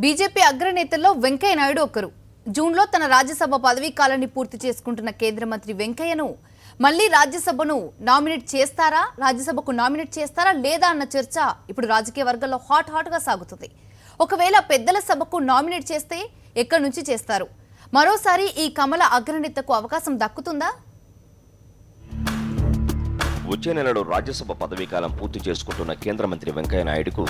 BJP అగ్రనేతల్లో Venkaiah Naidu ఒకరు. జూన్లో తన రాజ్యసభ పదవీ కాలాన్ని పూర్తి చేసుకుంటున్న కేంద్ర మంత్రి వెంకయ్యను మళ్లీ రాజ్యసభకు నామినేట్ చేస్తారా లేదా అన్న చర్చ ఇప్పుడు రాజకీయ వర్గాల్లో హాట్ గా సాగుతుంది. ఒకవేళ పెద్దల సభకు నామినేట్ చేస్తే ఎక్కడి నుంచి చేస్తారు? మరోసారి ఈ కమల అగ్రనేతకు అవకాశం దక్కుతుందా? వచ్చే నెలలో రాజ్యసభ పదవీకాలం పూర్తి చేసుకుంటున్న కేంద్ర మంత్రి వెంకయ్య నాయుడుకు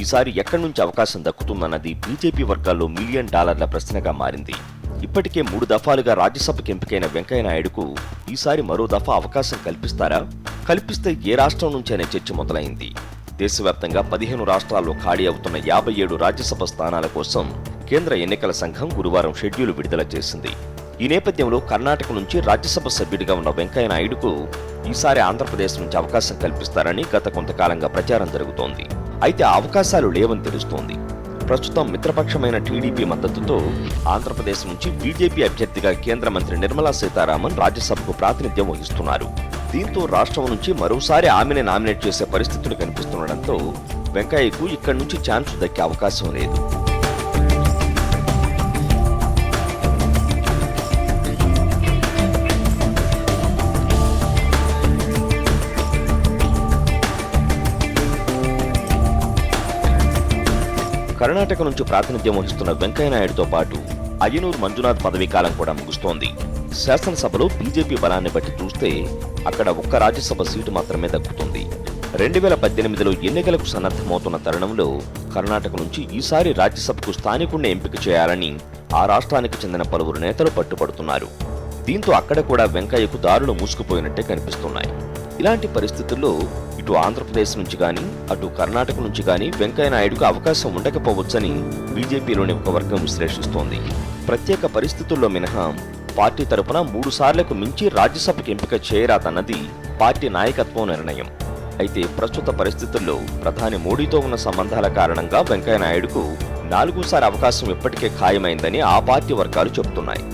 ఈసారి ఎక్కడి నుంచి అవకాశం దక్కుతుందన్నది బీజేపీ వర్గాల్లో $1 మిలియన్ ప్రశ్నగా మారింది. ఇప్పటికే 3 దఫాలుగా రాజ్యసభకు ఎంపికైన వెంకయ్య నాయుడుకు ఈసారి మరో దఫా అవకాశం కల్పిస్తారా? కల్పిస్తే ఏ రాష్ట్రం నుంచి అనే చర్చ మొదలైంది. దేశవ్యాప్తంగా 15 రాష్ట్రాల్లో ఖాళీ అవుతున్న 57 రాజ్యసభ స్థానాల కోసం కేంద్ర ఎన్నికల సంఘం గురువారం షెడ్యూల్ విడుదల చేసింది. ఈ నేపథ్యంలో కర్ణాటక నుంచి రాజ్యసభ సభ్యుడిగా ఉన్న వెంకయ్య నాయుడుకు ఈసారి ఆంధ్రప్రదేశ్ నుంచి అవకాశం కల్పిస్తారని గత కొంతకాలంగా ప్రచారం జరుగుతోంది. అయితే ఆ అవకాశాలు లేవని తెలుస్తోంది. ప్రస్తుతం మిత్రపక్షమైన టీడీపీ మద్దతుతో ఆంధ్రప్రదేశ్ నుంచి బీజేపీ అభ్యర్థిగా కేంద్ర మంత్రి నిర్మలా సీతారామన్ రాజ్యసభకు ప్రాతినిధ్యం వహిస్తున్నారు. దీంతో రాష్ట్రం నుంచి మరోసారి ఆమెనే నామినేట్ చేసే పరిస్థితులు కనిపిస్తుండటంతో వెంకయ్యకు ఇక్కడి నుంచి ఛాన్స్ దక్కే అవకాశం లేదు. కర్ణాటక నుంచి ప్రాతినిధ్యం వహిస్తున్న వెంకయ్య నాయుడుతో పాటు అయ్యనూరు మంజునాథ్ పదవీకాలం కూడా ముగుస్తోంది. శాసనసభలో బీజేపీ బలాన్ని బట్టి చూస్తే అక్కడ ఒక్క రాజ్యసభ సీటు మాత్రమే దక్కుతుంది. 2018లో ఎన్నికలకు సన్నద్ధమవుతున్న తరుణంలో కర్ణాటక నుంచి ఈసారి రాజ్యసభకు స్థానికుడిని ఎంపిక చేయాలని ఆ రాష్ట్రానికి చెందిన పలువురు నేతలు పట్టుపడుతున్నారు. దీంతో అక్కడ కూడా వెంకయ్యకు దారులు మూసుకుపోయినట్టే కనిపిస్తున్నాయి. ఇలాంటి పరిస్థితుల్లో ఇటు ఆంధ్రప్రదేశ్ నుంచి గానీ అటు కర్ణాటక నుంచి గానీ వెంకయ్య నాయుడుకు అవకాశం ఉండకపోవచ్చని బీజేపీలోని ఒక వర్గం విశ్లేషిస్తోంది. ప్రత్యేక పరిస్థితుల్లో మినహా పార్టీ తరపున 3 సార్లకు మించి రాజ్యసభకు ఎంపిక చేయరాదన్నది పార్టీ నాయకత్వం నిర్ణయం. అయితే ప్రస్తుత పరిస్థితుల్లో ప్రధాని మోడీతో ఉన్న సంబంధాల కారణంగా వెంకయ్య నాయుడుకు 4వ సారి అవకాశం ఇప్పటికే ఖాయమైందని ఆ పార్టీ వర్గాలు చెబుతున్నాయి.